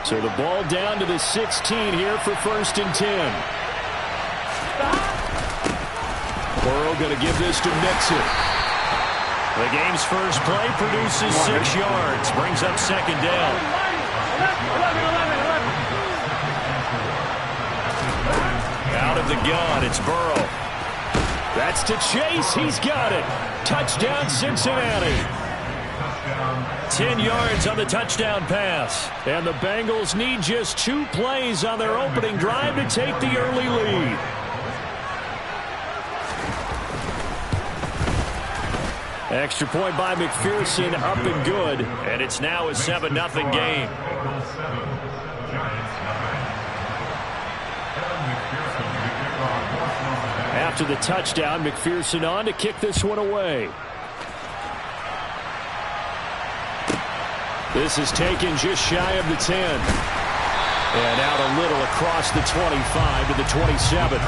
So the ball down to the 16 here for 1st and 10. Burrow going to give this to mixx. The game's first play produces 6 yards. Brings up 2nd down. Out of the gun, it's Burrow. That's to Chase. He's got it. Touchdown, Cincinnati. 10 yards on the touchdown pass. And the Bengals need just 2 plays on their opening drive to take the early lead. Extra point by McPherson, up and good. And it's now a 7-0 game. After the touchdown, McPherson on to kick this one away. This is taken just shy of the 10. And out a little across the 25 to the 27.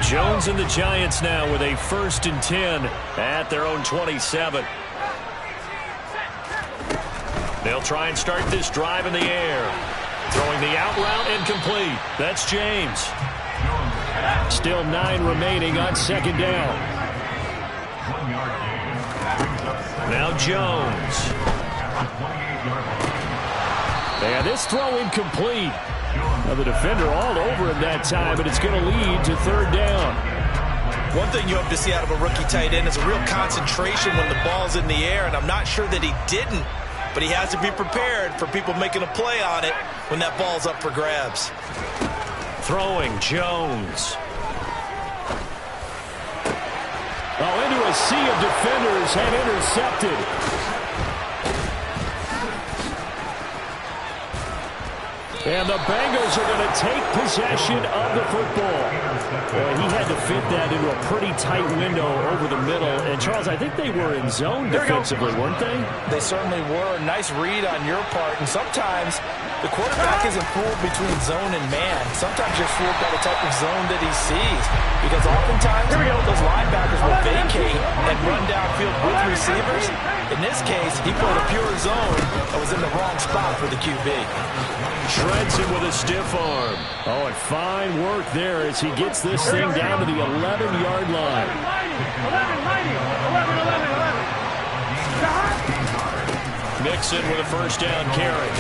Jones and the Giants now with a 1st and 10 at their own 27. They'll try and start this drive in the air. Throwing the out route incomplete. That's James. Still 9 remaining on 2nd down. Now Jones. And this throw incomplete. Now the defender all over him that time, but it's going to lead to 3rd down. One thing you hope to see out of a rookie tight end is a real concentration when the ball's in the air, and I'm not sure that he didn't, but he has to be prepared for people making a play on it when that ball's up for grabs. Throwing Jones. Oh, into a sea of defenders and intercepted. And the Bengals are going to take possession of the football. He had to fit that into a pretty tight window over the middle. And, Charles, I think they were in zone defensively, weren't they? They certainly were. Nice read on your part. And sometimes the quarterback isn't fooled between zone and man. Sometimes you're fooled by the type of zone that he sees. Because oftentimes those linebackers will vacate and run downfield with receivers. In this case, he played a pure zone that was in the wrong spot for the QB. Shreds him with a stiff arm. Oh, and fine work there as he gets this thing down to the 11-yard line. Mixon with a 1st down carry.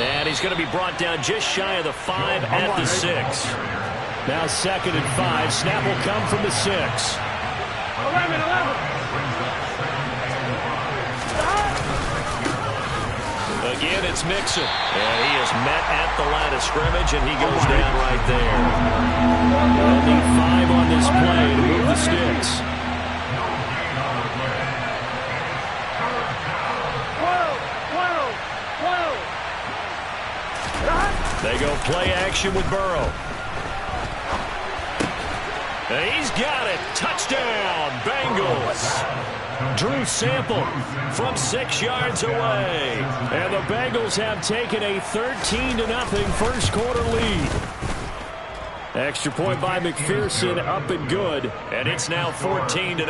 And he's going to be brought down just shy of the 5 at the 6. Now 2nd and 5. Snap will come from the 6. Again, it's Mixon. And he is met at the line of scrimmage, and he goes down right there. They'll need 5 on this play to move the sticks. They go play action with Burrow. And he's got it. Touchdown, Bengals. Drew Sample from 6 yards away. And the Bengals have taken a 13-0 first quarter lead. Extra point by McPherson, up and good. And it's now 14-0.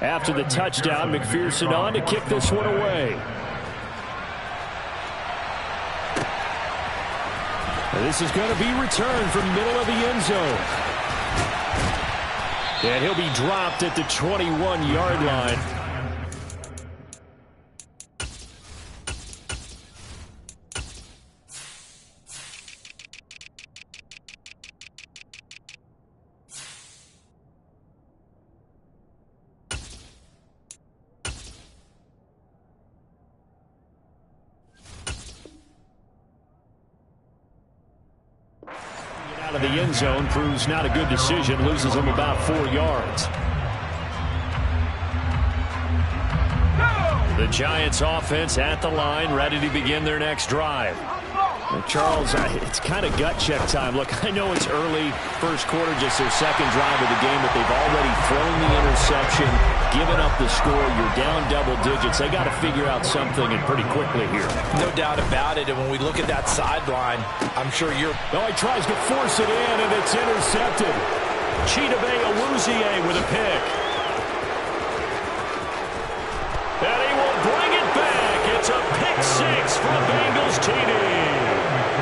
After the touchdown, McPherson on to kick this one away. And this is going to be returned from middle of the end zone. And he'll be dropped at the 21-yard line. Out of the end zone proves not a good decision, loses him about 4 yards. The Giants offense at the line, ready to begin their next drive. Well, Charles, it's kind of gut check time. Look, I know it's early, first quarter, just their 2nd drive of the game, but they've already thrown the interception. given up the score. You're down double digits. They got to figure out something, and pretty quickly here. No doubt about it. And when we look at that sideline, I'm sure you're... Oh, he tries to force it in, and it's intercepted. Chidobe Awuzie with a pick. And he will bring it back. It's a pick six for the Bengals TD.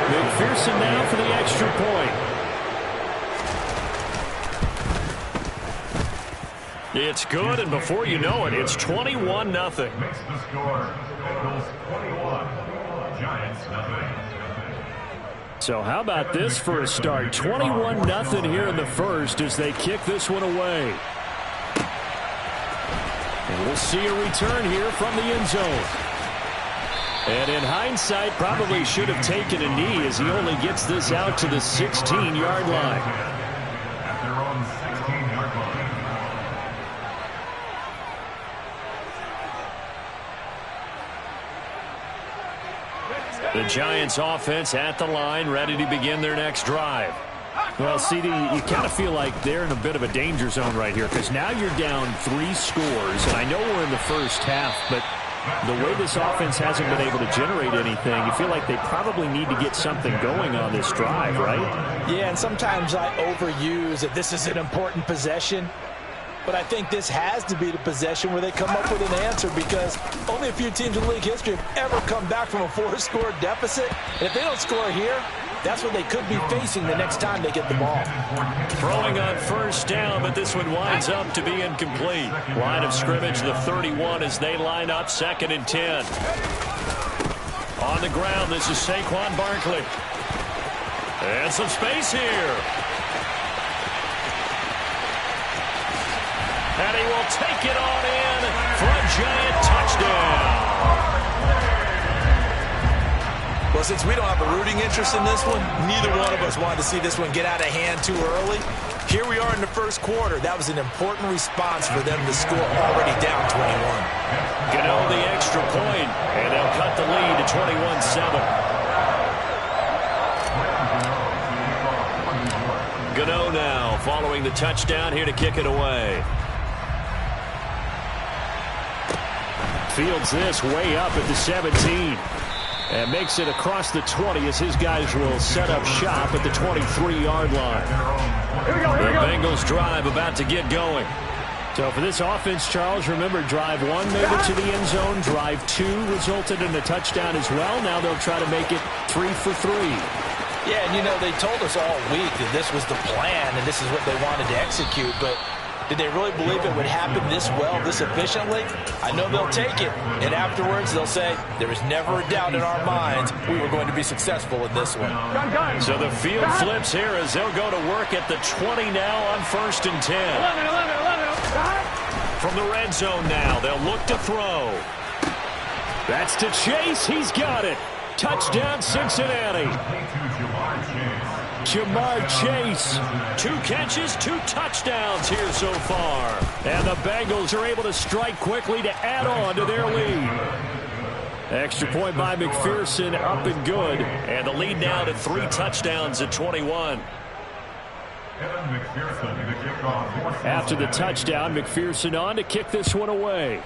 McPherson now for the extra point. It's good, and before you know it, it's 21-0. Makes the score. Bengals 21, Giants nothing. So how about this for a start? 21-0 here in the first as they kick this one away. And we'll see a return here from the end zone. And in hindsight, probably should have taken a knee as he only gets this out to the 16-yard line. At their own 16-yard line. The Giants offense at the line, ready to begin their next drive. Well, CD, you kind of feel like they're in a bit of a danger zone right here because now you're down 3 scores, and I know we're in the first half, but the way this offense hasn't been able to generate anything, you feel like they probably need to get something going on this drive, right? Yeah, and sometimes I overuse that this is an important possession. But I think this has to be the possession where they come up with an answer because only a few teams in league history have ever come back from a 4-score deficit. And if they don't score here, that's what they could be facing the next time they get the ball. Throwing on first down, but this one winds up to be incomplete. Line of scrimmage, the 31 as they line up 2nd and 10. On the ground, this is Saquon Barkley. And some space here. And he will take it on in for a Giant touchdown. Well, since we don't have a rooting interest in this one, neither one of us wanted to see this one get out of hand too early. Here we are in the first quarter. That was an important response for them to score already down 21. Gano the extra point, and they'll cut the lead to 21-7. Gano now following the touchdown here to kick it away. Fields this way up at the 17 and makes it across the 20 as his guys will set up shop at the 23-yard line. The Bengals drive about to get going. So for this offense, Charles, remember drive 1 made it to the end zone. Drive 2 resulted in a touchdown as well. Now they'll try to make it 3 for 3. Yeah, and you know, they told us all week that this was the plan and this is what they wanted to execute, but did they really believe it would happen this well, this efficiently? I know they'll take it, and afterwards they'll say, there was never a doubt in our minds we were going to be successful in this one. So the field flips here as they'll go to work at the 20 now on 1st and 10. 11. From the red zone now, they'll look to throw. That's to Chase. He's got it. Touchdown, Cincinnati. Jamar Chase. 2 catches, 2 touchdowns here so far. And the Bengals are able to strike quickly to add on to their lead. Extra point by McPherson, up and good. And the lead now to 3 touchdowns at 21. After the touchdown, McPherson on to kick this one away.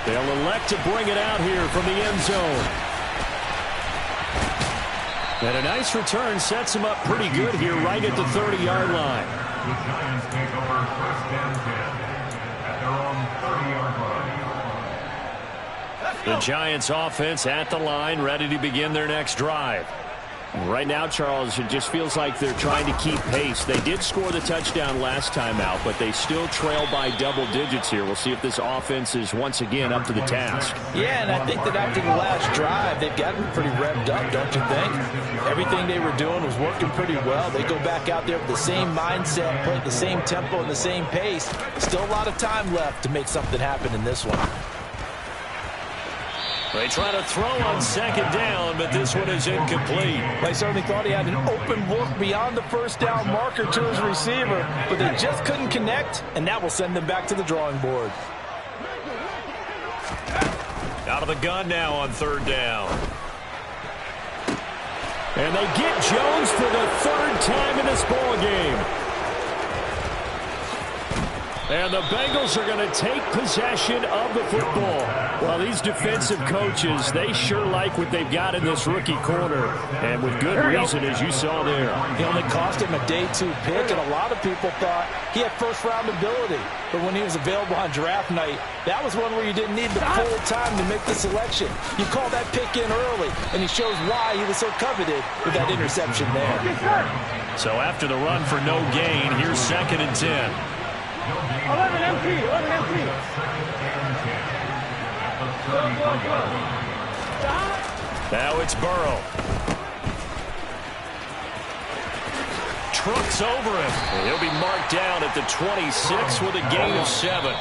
They'll elect to bring it out here from the end zone. And a nice return sets him up pretty good here right at the 30-yard line. The Giants take over 1st and 10 at their own 30-yard line. The Giants offense at the line, ready to begin their next drive. Right now, Charles, it just feels like they're trying to keep pace. They did score the touchdown last time out, but they still trail by double digits here. We'll see if this offense is once again up to the task. Yeah, and I think that after the last drive, they've gotten pretty revved up, don't you think? Everything they were doing was working pretty well. They go back out there with the same mindset, playing the same tempo and the same pace. Still a lot of time left to make something happen in this one. They try to throw on 2nd down, but this one is incomplete. They certainly thought he had an open look beyond the 1st down marker to his receiver, but they just couldn't connect, and that will send them back to the drawing board. Out of the gun now on 3rd down. And they get Jones for the 3rd time in this ball game. And the Bengals are going to take possession of the football. Well, these defensive coaches, they sure like what they've got in this rookie corner. And with good reason, as you saw there. He only cost him a day 2 pick, and a lot of people thought he had first-round ability. But when he was available on draft night, that was one where you didn't need the full time to make the selection. You call that pick in early, and he shows why he was so coveted with that interception there. So after the run for no gain, here's 2nd and 10. 11 empty, 11 empty. Now it's Burrow. Trucks over him. And he'll be marked down at the 26 with a gain of 7.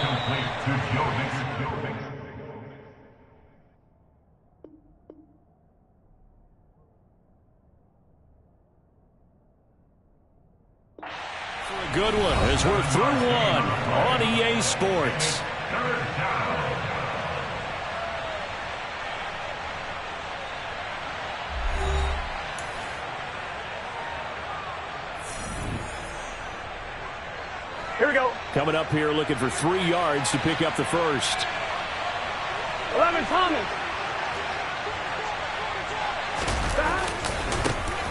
Good one as we're through one on EA Sports. Here we go. Coming up here looking for 3 yards to pick up the first. 11 Thomas.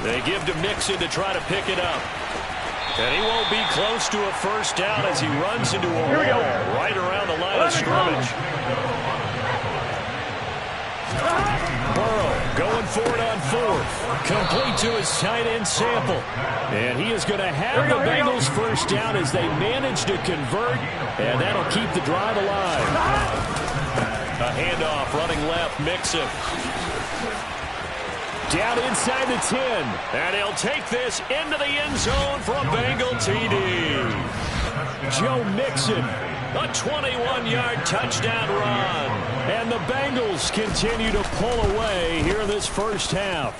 They give to Mixon to try to pick it up. And he won't be close to a first down as he runs into a wall right around the line of scrimmage. Burrow going for it on 4th. Complete to his tight end Sample. And he is going to have the Bengals first down as they manage to convert. And that'll keep the drive alive. A handoff running left, Mixon. Down inside the 10. And he'll take this into the end zone for a Bengal TD. Joe Mixon, a 21-yard touchdown run. And the Bengals continue to pull away here in this first half.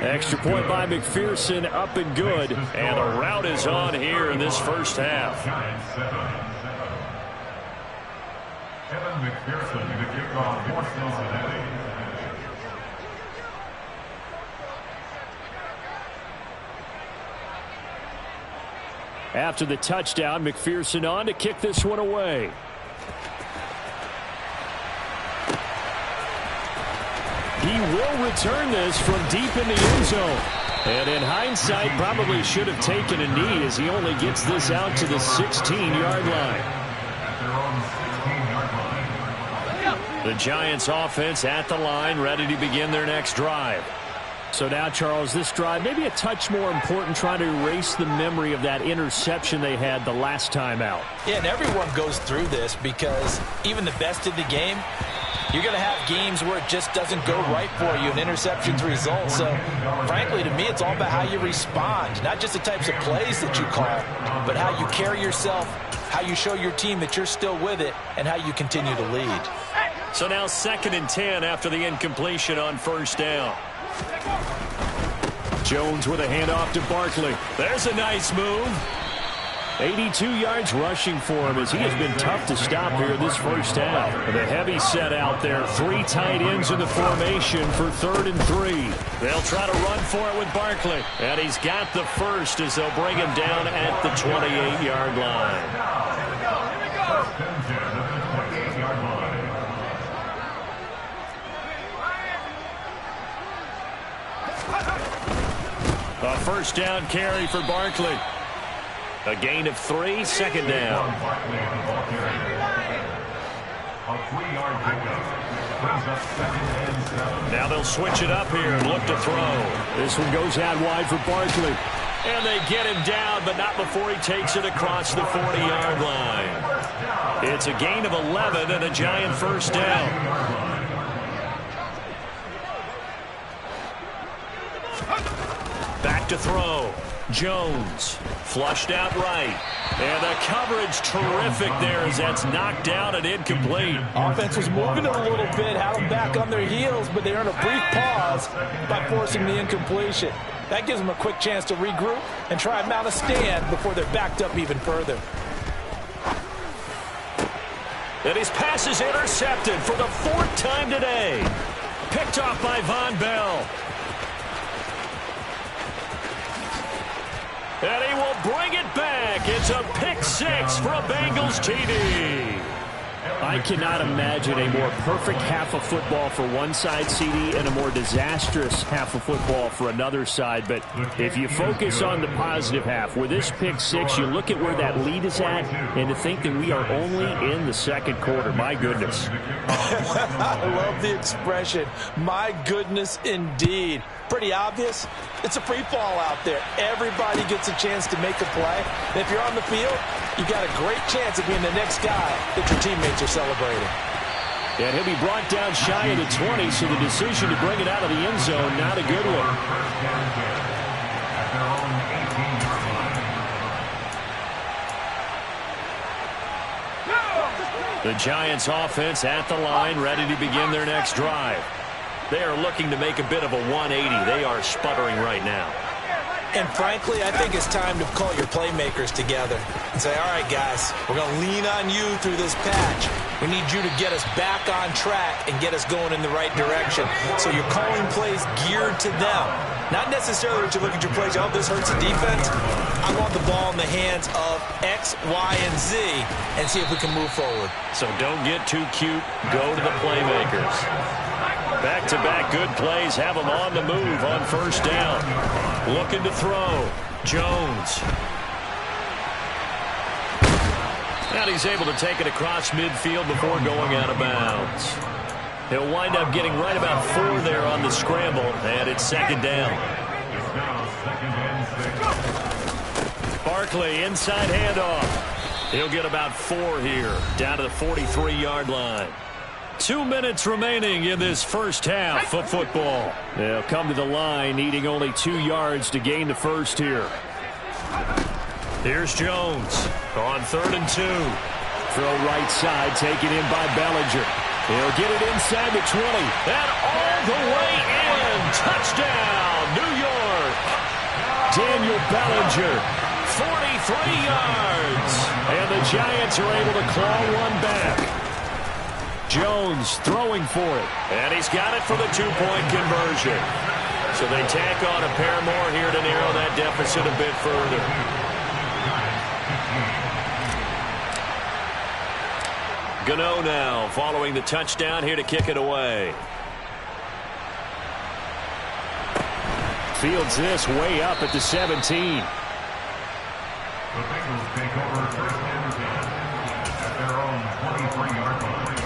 Extra point by McPherson, up and good. And the route is on here in this first half. Kevin McPherson, the kickoff for Cincinnati. After the touchdown, McPherson on to kick this one away. He will return this from deep in the end zone. And in hindsight, probably should have taken a knee as he only gets this out to the 16-yard line. The Giants offense at the line, ready to begin their next drive. So now, Charles, this drive maybe a touch more important, trying to erase the memory of that interception they had the last time out. Yeah, and everyone goes through this because even the best in the game, you're going to have games where it just doesn't go right for you and interceptions result. So, frankly, to me, it's all about how you respond, not just the types of plays that you call, but how you carry yourself, how you show your team that you're still with it, and how you continue to lead. So now 2nd and 10 after the incompletion on first down. Jones with a handoff to Barkley. There's a nice move. 82 yards rushing for him as he has been tough to stop here this first half. The heavy set out there. 3 tight ends in the formation for 3rd and 3. They'll try to run for it with Barkley. And he's got the first as they'll bring him down at the 28-yard line. A first down carry for Barkley. A gain of 3, 2nd down. Now they'll switch it up here and look to throw. This one goes out wide for Barkley. And they get him down, but not before he takes it across the 40-yard line. It's a gain of 11 and a Giant first down. Back to throw. Jones flushed out right. And the coverage terrific there as that's knocked down and incomplete. Offense was moving it a little bit, had them back on their heels, but they earned a brief pause by forcing the incompletion. That gives them a quick chance to regroup and try and mount a stand before they're backed up even further. And his pass is intercepted for the 4th time today. Picked off by Von Bell. And he will bring it back. It's a pick six for a Bengals TD. I cannot imagine a more perfect half of football for one side, CD, and a more disastrous half of football for another side. But if you focus on the positive half, with this pick six, you look at where that lead is at, and to think that we are only in the second quarter. My goodness. I love the expression. My goodness, indeed. Pretty obvious. It's a free fall out there. Everybody gets a chance to make a play. And if you're on the field, you got a great chance of being the next guy that your teammates are celebrating. And he'll be brought down shy of the 20, so the decision to bring it out of the end zone, not a good one. The Giants offense at the line, ready to begin their next drive. They are looking to make a bit of a 180. They are sputtering right now. And frankly, I think it's time to call your playmakers together and say, all right, guys, we're going to lean on you through this patch. We need you to get us back on track and get us going in the right direction. So you're calling plays geared to them. Not necessarily that you look at your plays, oh, this hurts the defense. I want the ball in the hands of X, Y, and Z and see if we can move forward. So don't get too cute. Go to the playmakers. Back-to-back good plays have them on the move on first down. Looking to throw. Jones. And he's able to take it across midfield before going out of bounds. He'll wind up getting right about 4 there on the scramble, and it's second down. Barkley, inside handoff. He'll get about 4 here, down to the 43-yard line. 2 minutes remaining in this first half of football. They'll come to the line, needing only 2 yards to gain the first here. Here's Jones on 3rd and 2. Throw right side, taken in by Bellinger. He'll get it inside the 20. And all the way in. Touchdown, New York. Daniel Bellinger. 43 yards. And the Giants are able to claw one back. Jones throwing for it. And he's got it for the 2-point conversion. So they tack on a pair more here to narrow that deficit a bit further. Gano now following the touchdown here to kick it away. Fields this way up at the 17. The Bengals take over first and 10 at their own 23-yard line.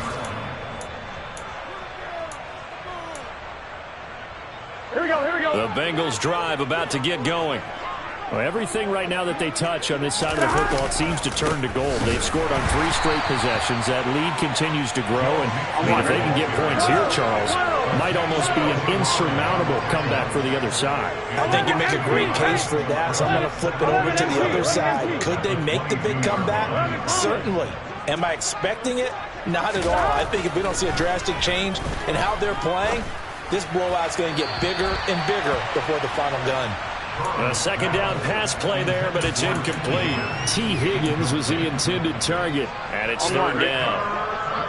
Here we go, here we go. The Bengals drive about to get going. Well, everything right now that they touch on this side of the football, it seems to turn to gold. They've scored on 3 straight possessions. That lead continues to grow. And I mean, if they can get points here, Charles, might almost be an insurmountable comeback for the other side. I think you make a great case for that, so I'm going to flip it over to the other side. Could they make the big comeback? Certainly. Am I expecting it? Not at all. I think if we don't see a drastic change in how they're playing, this blowout's going to get bigger and bigger before the final gun. A second down pass play there, but it's incomplete. T. Higgins was the intended target. And it's 3rd down.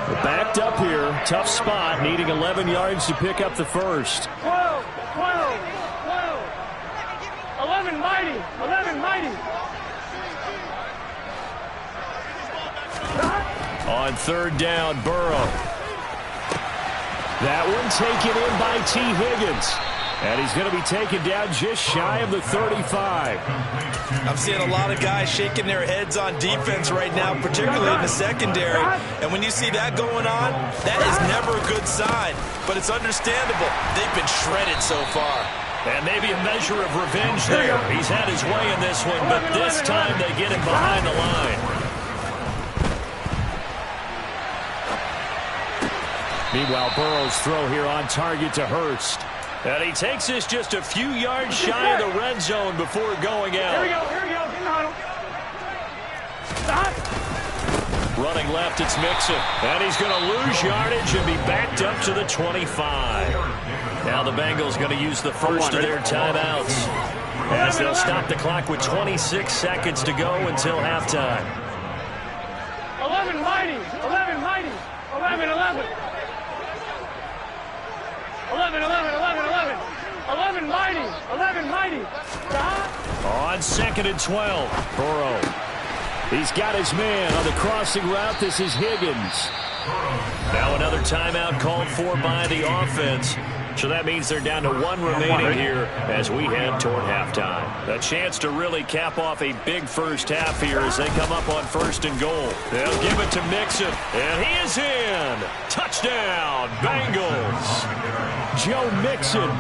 We're backed up here. Tough spot, needing 11 yards to pick up the first. 12, 12, 12. 11 mighty, 11 mighty. On 3rd down, Burrow. That one taken in by T. Higgins. And he's going to be taken down just shy of the 35. I'm seeing a lot of guys shaking their heads on defense right now, particularly in the secondary. And when you see that going on, that is never a good sign. But it's understandable. They've been shredded so far. And maybe a measure of revenge there. He's had his way in this one, but this time they get him behind the line. Meanwhile, Burrow's throw here on target to Hurst. And he takes this just a few yards shy of the red zone before going out. Here we go, here we go. Get in the huddle. Stop. Running left, it's Mixon. And he's going to lose yardage and be backed up to the 25. Now the Bengals going to use the first of their timeouts, as they'll stop the clock with 26 seconds to go until halftime. 11 mighty, 11 mighty, 11, 11. 11, 11, 11, 11. 11 mighty, 11 mighty. Stop. On 2nd and 12, Burrow. He's got his man on the crossing route. This is Higgins. Now another timeout called for by the offense. So that means they're down to 1 remaining here as we head toward halftime. A chance to really cap off a big first half here as they come up on 1st and goal. They'll give it to Mixon, and he is in. Touchdown, Bengals. Joe Mixon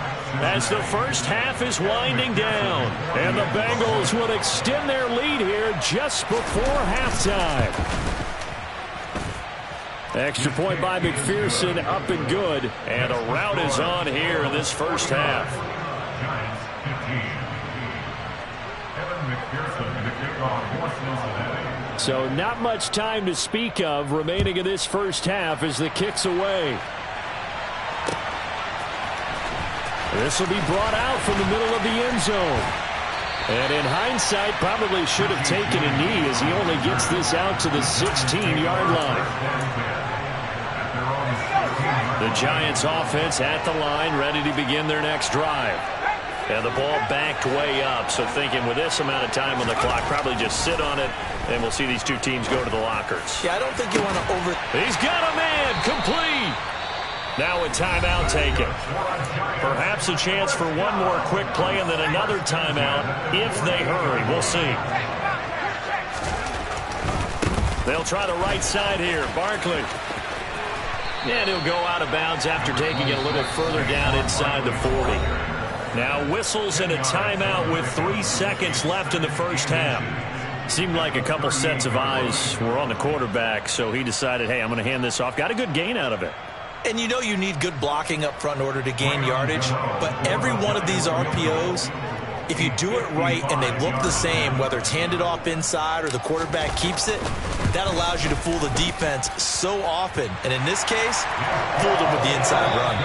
As the first half is winding down. And the Bengals will extend their lead here just before halftime. Extra point by McPherson, up and good. And a rout is on here in this first half. Giants 15. Evan McPherson, the kickoff for Cincinnati. So not much time to speak of remaining in this first half as the kick's away. This will be brought out from the middle of the end zone. And in hindsight, probably should have taken a knee as he only gets this out to the 16-yard line. The Giants offense at the line, ready to begin their next drive. And the ball backed way up, so thinking with this amount of time on the clock, probably just sit on it, and we'll see these two teams go to the lockers. Yeah, I don't think you want to He's got a man, complete. Now a timeout taken. Perhaps a chance for one more quick play and then another timeout if they hurry. We'll see. They'll try the right side here. Barkley. And he'll go out of bounds after taking it a little further down inside the 40. Now whistles and a timeout with 3 seconds left in the first half. Seemed like a couple sets of eyes were on the quarterback, so he decided, hey, I'm going to hand this off. Got a good gain out of it. And you know you need good blocking up front in order to gain yardage, but every one of these RPOs, if you do it right and they look the same, whether it's handed off inside or the quarterback keeps it, that allows you to fool the defense so often. And in this case, fooled them with the inside run.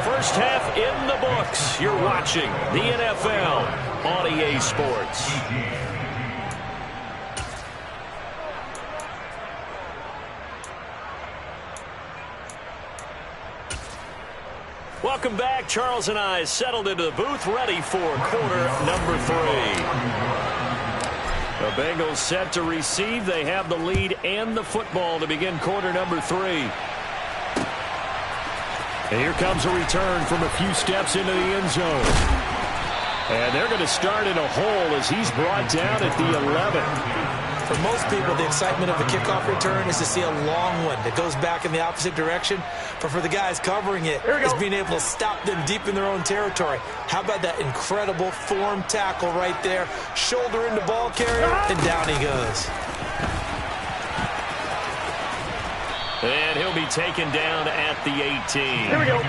First half in the books. You're watching the NFL on EA Sports. Welcome back. Charles and I settled into the booth, ready for quarter number 3. The Bengals set to receive. They have the lead and the football to begin quarter number 3. And here comes a return from a few steps into the end zone. And they're going to start in a hole as he's brought down at the 11. For most people, the excitement of a kickoff return is to see a long one that goes back in the opposite direction. But for the guys covering it, it's being able to stop them deep in their own territory. How about that incredible form tackle right there? Shoulder into ball carrier, and down he goes. And he'll be taken down at the 18. Here we go.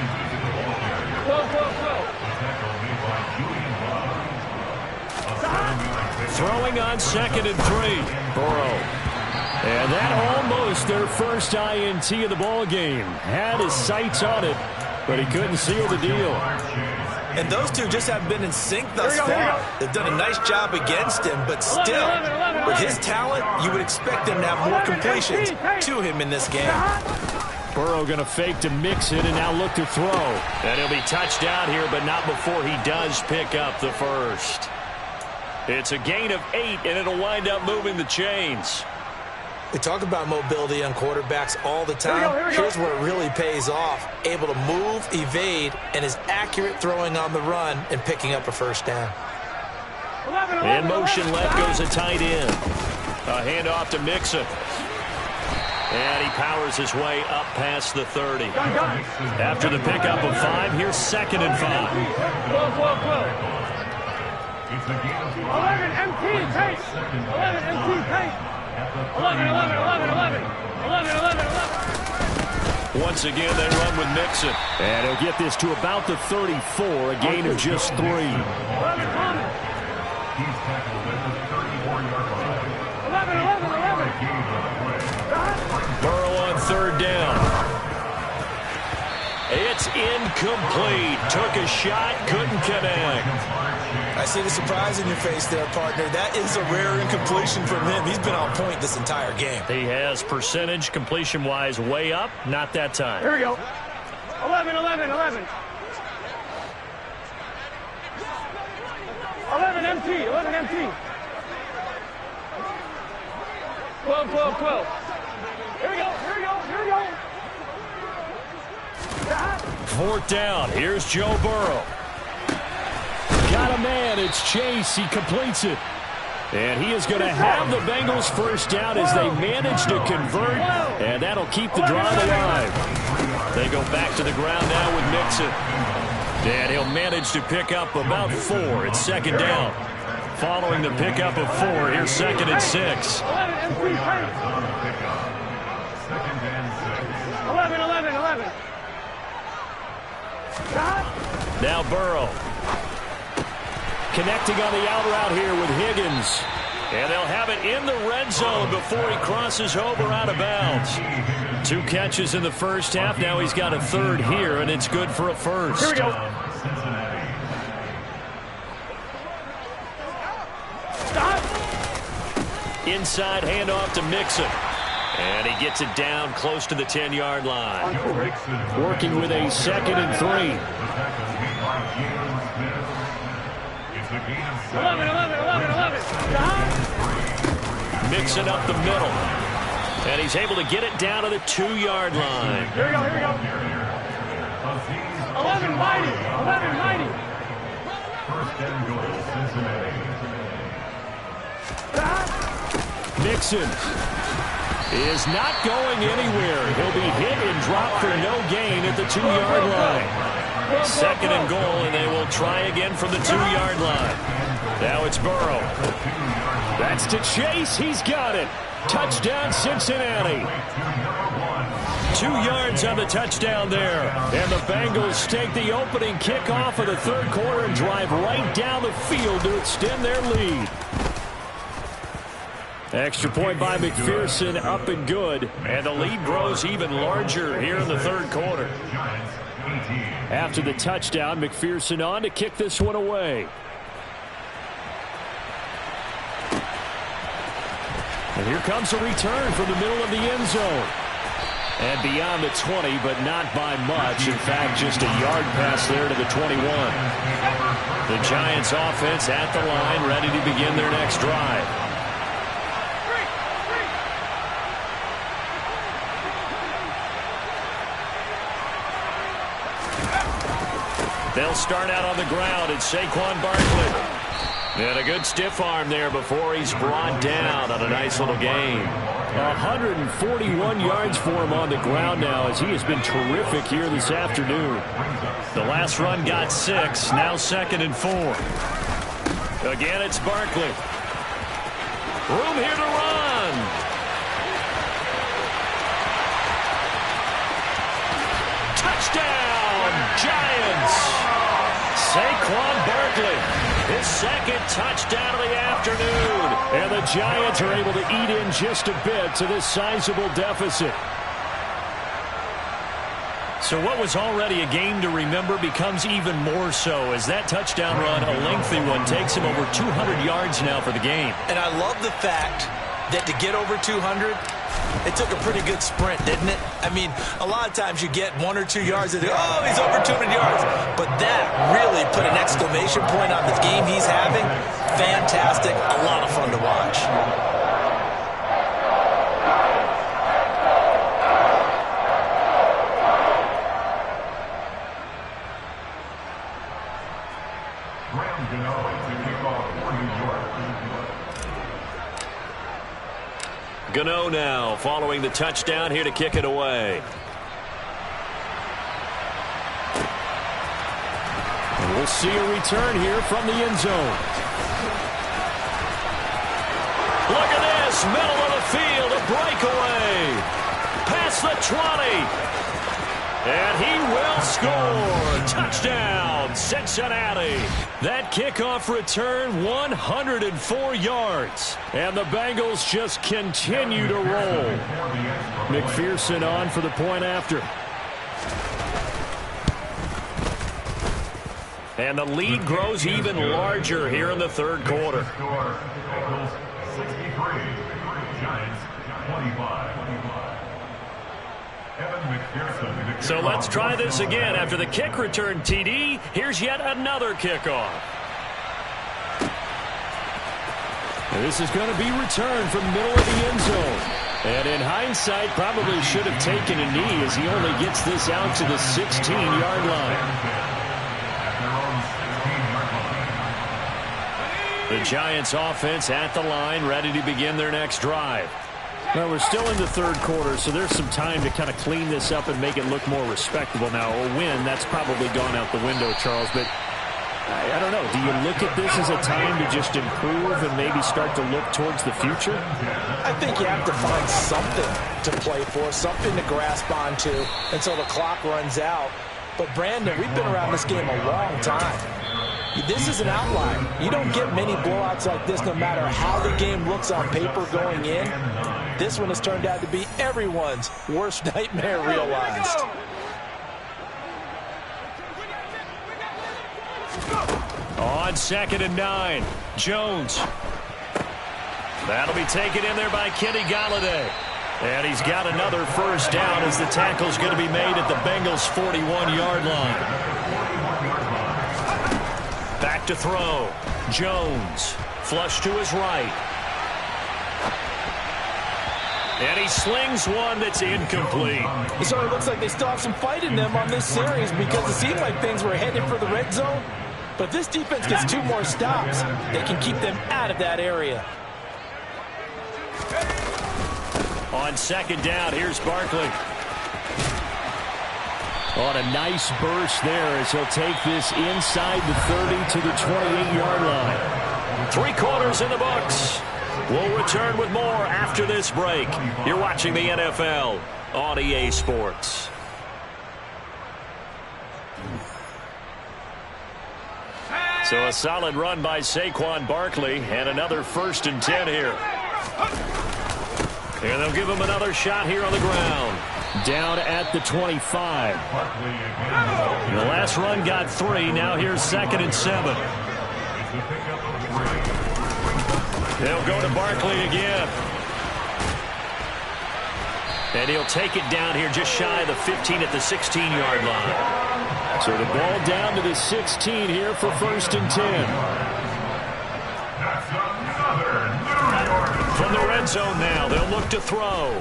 Whoa. Throwing on 2nd and 3. Burrow. And that almost their first INT of the ball game. Had his sights on it, but he couldn't seal the deal. And those two just haven't been in sync thus far. They've done a nice job against him, but still, with his talent, you would expect him to have more completions to him in this game. Burrow going to fake to Mixon and now look to throw. And he'll be touched down here, but not before he does pick up the first. It's a gain of 8, and it'll wind up moving the chains. We talk about mobility on quarterbacks all the time. Here's where it really pays off. Able to move, evade, and is accurate throwing on the run and picking up a first down. In motion left goes a tight end. A handoff to Mixon. And he powers his way up past the 30. After the pickup of 5, here's 2nd and 5. 11 MT pace. 11 MT pace. 11. Once again, they run with Mixon. And he'll get this to about the 34, a gain of just 3. 11. Burrow on 3rd down. It's incomplete. Took a shot, couldn't connect. I see the surprise in your face there, partner. That is a rare incompletion from him. He's been on point this entire game. He has percentage completion-wise way up. Not that time. Here we go. 11. 11 MT MT. 11 MT. 12, 12, 12. Here we go, here we go, here we go. Fourth down. Here's Joe Burrow. Got a man. It's Chase. He completes it. And he is going to have the Bengals first down as they manage to convert. And that'll keep the drive alive. They go back to the ground now with Mixon. And he'll manage to pick up about 4. It's second down. Following the pickup of 4, here's second and 6. 11. Now Burrow. Connecting on the out route here with Higgins. And they'll have it in the red zone before he crosses over out of bounds. 2 catches in the first half. Now he's got a third here, and it's good for a first. Here we go. Inside handoff to Mixon. And he gets it down close to the 10-yard line. Working with a second and 3. 11. Mixon up the middle. And he's able to get it down to the 2-yard line. Here we go. 11 mighty. First and goal, Cincinnati. Mixon is not going anywhere. He'll be hit and dropped for no gain at the 2-yard line. Second and goal, and they will try again from the 2-yard line. Now it's Burrow. That's to Chase. He's got it. Touchdown, Cincinnati. 2 yards on the touchdown there. And the Bengals take the opening kickoff of the third quarter and drive right down the field to extend their lead. Extra point by McPherson, up and good. And the lead grows even larger here in the third quarter. After the touchdown, McPherson on to kick this one away. And here comes a return from the middle of the end zone. And beyond the 20, but not by much. In fact, just a yard pass there to the 21. The Giants offense at the line, ready to begin their next drive. They'll start out on the ground. It's Saquon Barkley. And a good stiff arm there before he's brought down on a nice little gain. 141 yards for him on the ground now as he has been terrific here this afternoon. The last run got 6. Now second and 4. Again, it's Barkley. Room here to run. Touchdown, Giants. Saquon Barkley, his second touchdown of the afternoon. And the Giants are able to eat in just a bit to this sizable deficit. So what was already a game to remember becomes even more so as that touchdown run, a lengthy one, takes him over 200 yards now for the game. And I love the fact that to get over 200, it took a pretty good sprint, didn't it? I mean, a lot of times you get 1 or 2 yards and oh, he's over 200 yards. But that really put an exclamation point on the game he's having. Fantastic. A lot of fun to watch. Gano now following the touchdown here to kick it away. And we'll see a return here from the end zone. Look at this, middle of the field, a breakaway. Past the 20. And he will score. Touchdown, Cincinnati. That kickoff return, 104 yards. And the Bengals just continue to roll. McPherson on for the point after. And the lead grows even larger here in the third quarter. Bengals 63, Giants 25. So let's try this again. After the kick return TD, here's yet another kickoff. And this is going to be returned from the middle of the end zone. And in hindsight, probably should have taken a knee as he only gets this out to the 16-yard line. The Giants offense at the line, ready to begin their next drive. Well, we're still in the third quarter, so there's some time to kind of clean this up and make it look more respectable now. A win, that's probably gone out the window, Charles, but I don't know. Do you look at this as a time to just improve and maybe start to look towards the future? I think you have to find something to play for, something to grasp onto until the clock runs out. But, Brandon, we've been around this game a long time. This is an outlier. You don't get many blowouts like this no matter how the game looks on paper going in. This one has turned out to be everyone's worst nightmare realized. On 2nd and 9, Jones. That'll be taken in there by Kenny Golladay. And he's got another first down as the tackle's going to be made at the Bengals' 41-yard line. Back to throw. Jones. Flush to his right. And he slings one that's incomplete. So it looks like they still have some fight in them on this series because it seemed like things were headed for the red zone. But if this defense gets 2 more stops, they can keep them out of that area. On 2nd down, here's Barkley. On a nice burst there as he'll take this inside the 30 to the 28-yard line. 3 quarters in the books. We'll return with more after this break. You're watching the NFL on EA Sports. So a solid run by Saquon Barkley and another 1st and 10 here. And they'll give him another shot here on the ground. Down at the 25. The last run got 3. Now here's 2nd and 7. They'll go to Barkley again. And he'll take it down here just shy of the 15 at the 16-yard line. So the ball down to the 16 here for 1st and 10. From the red zone now, they'll look to throw.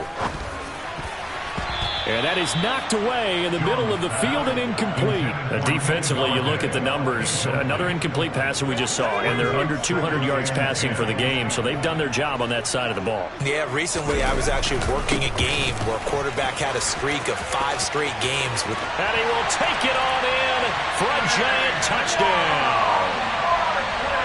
And that is knocked away in the middle of the field and incomplete. Defensively, you look at the numbers. Another incomplete passer we just saw, and they're under 200 yards passing for the game, so they've done their job on that side of the ball. Yeah, recently I was actually working a game where a quarterback had a streak of 5 straight games. And he will take it on in for a giant touchdown.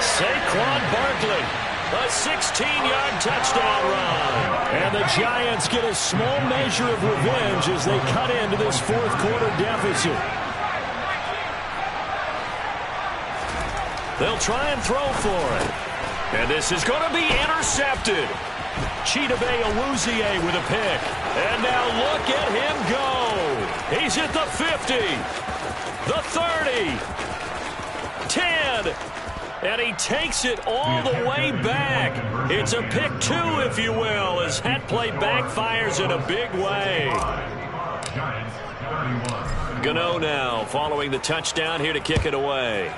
Saquon Barkley. A 16-yard touchdown run. And the Giants get a small measure of revenge as they cut into this 4th quarter deficit. They'll try and throw for it. And this is going to be intercepted. Chidobe Awuzie with a pick. And now look at him go. He's at the 50, the 30, 10. And he takes it all the way back. It's a pick 2, if you will, as that play backfires in a big way. Gano now following the touchdown here to kick it away.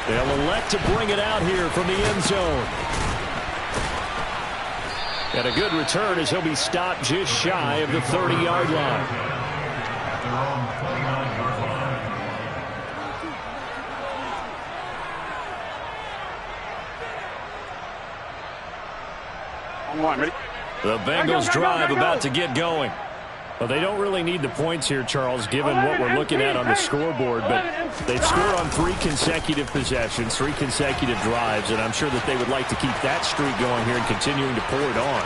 They'll elect to bring it out here from the end zone. And a good return as he'll be stopped just shy of the 30-yard line. The Bengals drive about to get going. Well, they don't really need the points here, Charles, given what we're looking at on the scoreboard. But they've scored on 3 consecutive possessions, 3 consecutive drives, and I'm sure that they would like to keep that streak going here and continuing to pour it on.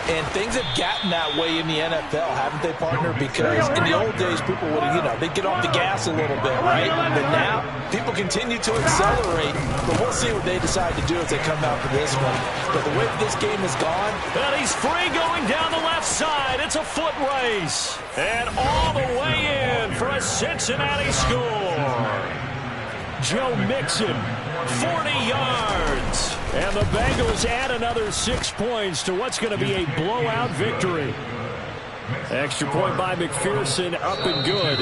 And things have gotten that way in the NFL, haven't they, partner? Because in the old days, people would, they'd get off the gas a little bit, right? But now, people continue to accelerate. But we'll see what they decide to do as they come out for this one. But the way this game has gone. And he's free going down the left side. It's a foot race. And all the way in for a Cincinnati score. Joe Mixon, 40 yards. And the Bengals add another 6 points to what's going to be a blowout victory. Extra point by McPherson, up and good.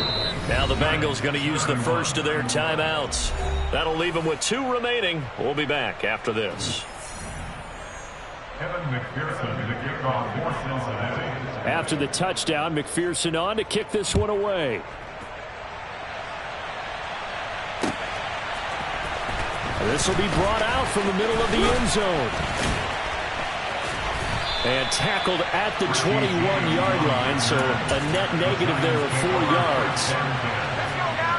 Now the Bengals going to use the first of their timeouts. That'll leave them with 2 remaining. We'll be back after this. Kevin McPherson, the kickoff for Cincinnati. After the touchdown, McPherson on to kick this one away. This will be brought out from the middle of the end zone. And tackled at the 21-yard line, so a net negative there of 4 yards.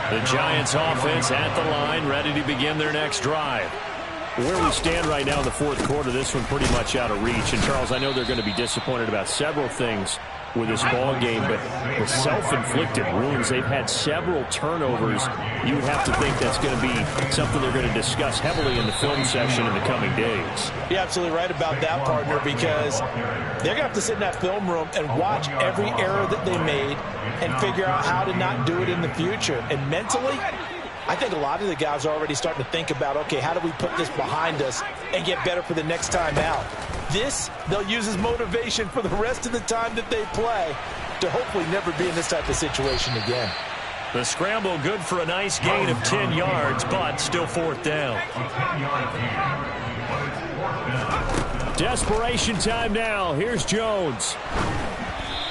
The Giants offense at the line, ready to begin their next drive. Where we stand right now in the fourth quarter, this one pretty much out of reach. And, Charles, I know they're going to be disappointed about several things with this ball game, but the self-inflicted wounds, they've had several turnovers. You have to think that's going to be something they're going to discuss heavily in the film session in the coming days. You're absolutely right about that, partner, because they're going to have to sit in that film room and watch every error that they made and figure out how to not do it in the future. And mentally, I think a lot of the guys are already starting to think about, okay, how do we put this behind us and get better for the next time out? This, they'll use as motivation for the rest of the time that they play to hopefully never be in this type of situation again. The scramble good for a nice gain of 10 yards, but still 4th down. Desperation time now. Here's Jones.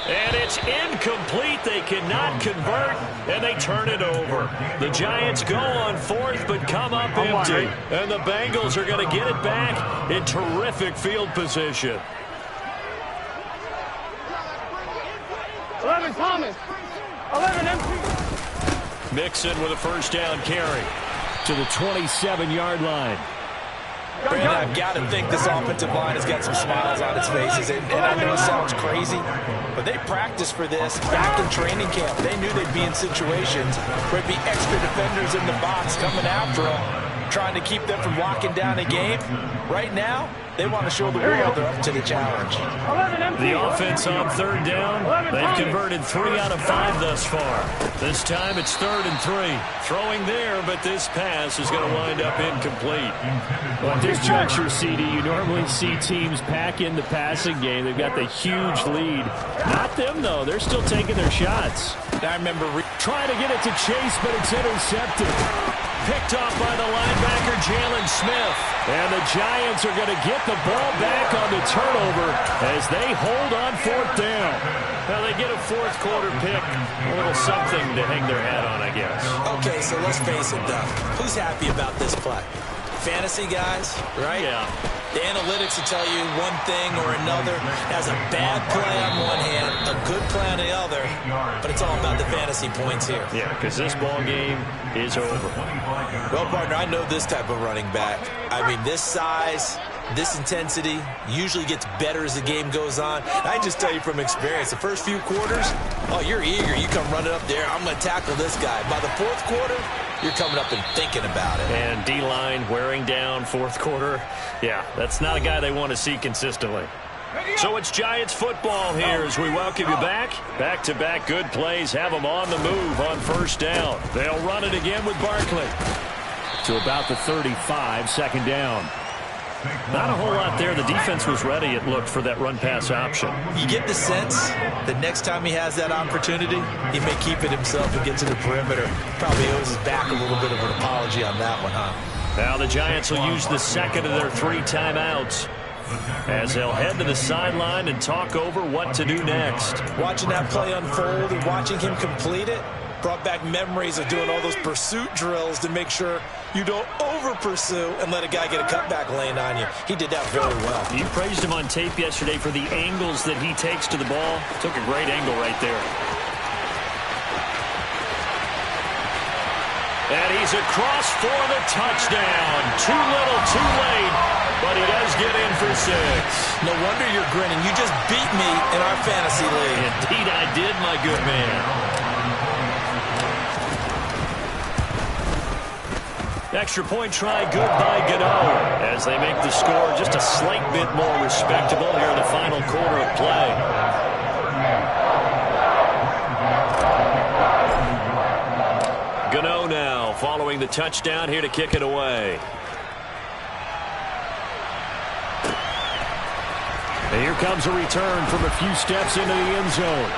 And it's incomplete. They cannot convert, and they turn it over. The Giants go on 4th, but come up empty. And the Bengals are going to get it back in terrific field position. 11 Thomas. 11 empty. Mixon with a first down carry To the 27-yard line. Brandon, I've got to think this offensive line has got some smiles on its faces. And I know it sounds crazy, but they practiced for this back in training camp. They knew they'd be in situations where there'd be extra defenders in the box coming after them, trying to keep them from locking down a game. Right now, they want to show the world they're up to the challenge. The offense on 3rd down. They've converted 3 out of 5 thus far. This time it's 3rd and 3. Throwing there, but this pass is going to wind up incomplete. Well, at this juncture, CD, you normally see teams pack in the passing game. They've got the huge lead. Not them, though. They're still taking their shots. I remember trying to get it to Chase, but it's intercepted. Picked off by the linebacker, Jalen Smith. And the Giants are going to get the ball back on the turnover as they hold on 4th down. Well, they get a 4th quarter pick. A little something to hang their hat on, I guess. Okay, so let's face it, though. Who's happy about this play? Fantasy guys, right? Yeah. The analytics will tell you one thing or another. As a bad play on one hand, a good play on the other, but it's all about the fantasy points here. Yeah, because this ball game is over. Well, partner, I know this type of running back. I mean, this size, this intensity usually gets better as the game goes on. I just tell you from experience, the first few quarters, oh, you're eager. You come running up there. I'm going to tackle this guy. By the 4th quarter, you're coming up and thinking about it. And D-line wearing down 4th quarter. Yeah, that's not a guy they want to see consistently. So it's Giants football here as we welcome you back. Back-to-back good plays have them on the move on 1st down. They'll run it again with Barkley. To about the 35, 2nd down. Not a whole lot there. The defense was ready, it looked, for that run-pass option. You get the sense that next time he has that opportunity, he may keep it himself and get to the perimeter. Probably owes his back a little bit of an apology on that one, huh? Now the Giants will use the 2nd of their 3 timeouts as they'll head to the sideline and talk over what to do next. Watching that play unfold and watching him complete it brought back memories of doing all those pursuit drills to make sure you don't over-pursue and let a guy get a cutback lane on you. He did that very well. You praised him on tape yesterday for the angles that he takes to the ball. Took a great angle right there. And he's across for the touchdown. Too little, too late, but he does get in for 6. No wonder you're grinning. You just beat me in our fantasy league. Indeed I did, my good man. Extra point try good by Gano as they make the score just a slight bit more respectable here in the final quarter of play. Gano now following the touchdown here to kick it away. And here comes a return from a few steps into the end zone.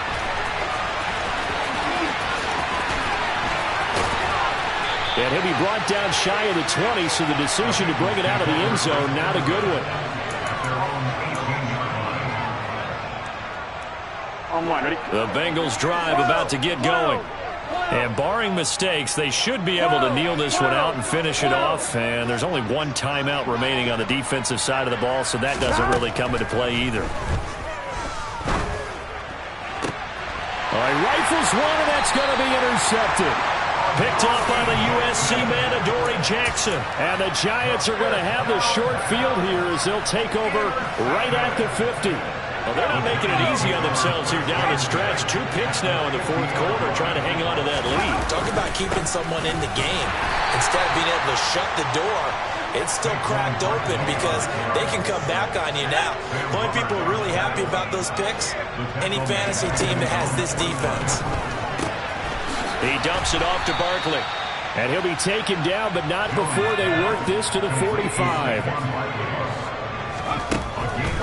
And he'll be brought down shy of the 20, so the decision to bring it out of the end zone, not a good one. The Bengals drive about to get going. And barring mistakes, they should be able to kneel this one out and finish it off. And there's only one timeout remaining on the defensive side of the ball, so that doesn't really come into play either. All right, rifles one, and that's going to be intercepted. Picked up by the USC man, Adoree Jackson. And the Giants are going to have the short field here as they'll take over right at the 50. Well, they're not making it easy on themselves here down the stretch. 2 picks now in the fourth quarter, trying to hang on to that lead. Talk about keeping someone in the game. Instead of being able to shut the door, it's still cracked open because they can come back on you now. The only people are really happy about those picks, any fantasy team that has this defense. He dumps it off to Barkley. And he'll be taken down, but not before they work this to the 45.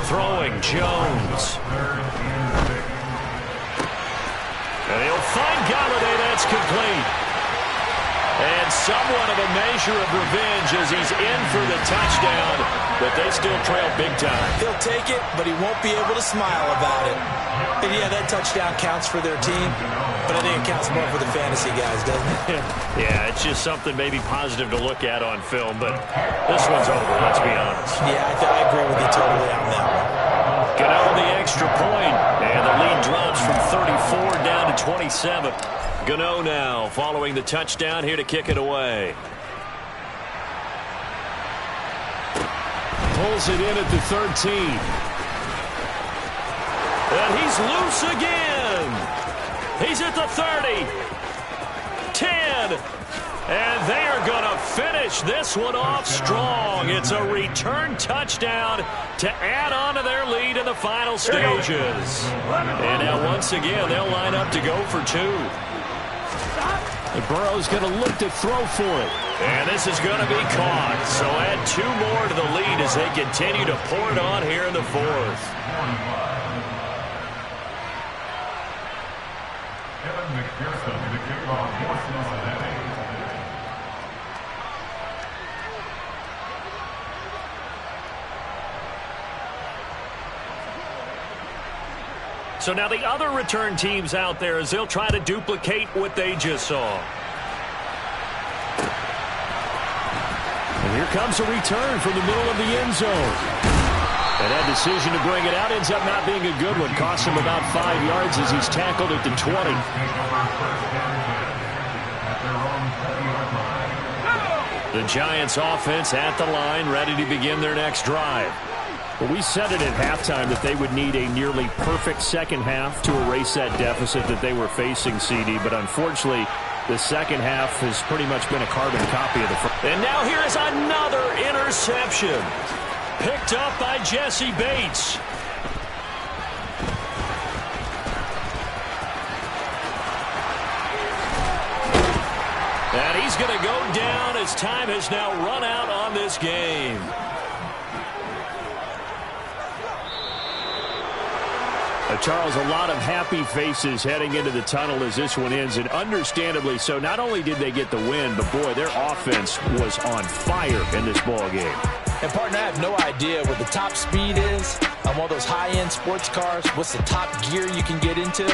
Throwing Jones. And he'll find Galladay. That's complete. And somewhat of a measure of revenge as he's in for the touchdown, but they still trail big time. He'll take it, but he won't be able to smile about it. And yeah, that touchdown counts for their team, but I think it counts more for the fantasy guys, doesn't it? Yeah, it's just something maybe positive to look at on film, but this one's over, let's be honest. Yeah, I agree with you totally on that one. Gano the extra point, and the lead drops from 34 down to 27. Gano now following the touchdown here to kick it away. Pulls it in at the 13. And he's loose again. He's at the 30. 10. And they are going to finish this one off strong. It's a return touchdown to add on to their lead in the final stages. And now once again, they'll line up to go for 2. And Burrow's going to look to throw for it. And this is going to be caught. So add 2 more to the lead as they continue to pour it on here in the fourth. So now the other return teams out there as they'll try to duplicate what they just saw. And here comes a return from the middle of the end zone. And that decision to bring it out ends up not being a good one. Costs him about 5 yards as he's tackled at the 20. The Giants offense at the line, ready to begin their next drive. Well, we said it at halftime that they would need a nearly perfect second half to erase that deficit that they were facing, CD. But unfortunately, the second half has pretty much been a carbon copy of the first. And now here is another interception. Picked up by Jesse Bates. And he's going to go down as time has now run out on this game. Charles, a lot of happy faces heading into the tunnel as this one ends, and understandably so. Not only did they get the win, but boy, their offense was on fire in this ball game. And partner, I have no idea what the top speed is on one of those high-end sports cars. What's the top gear you can get into?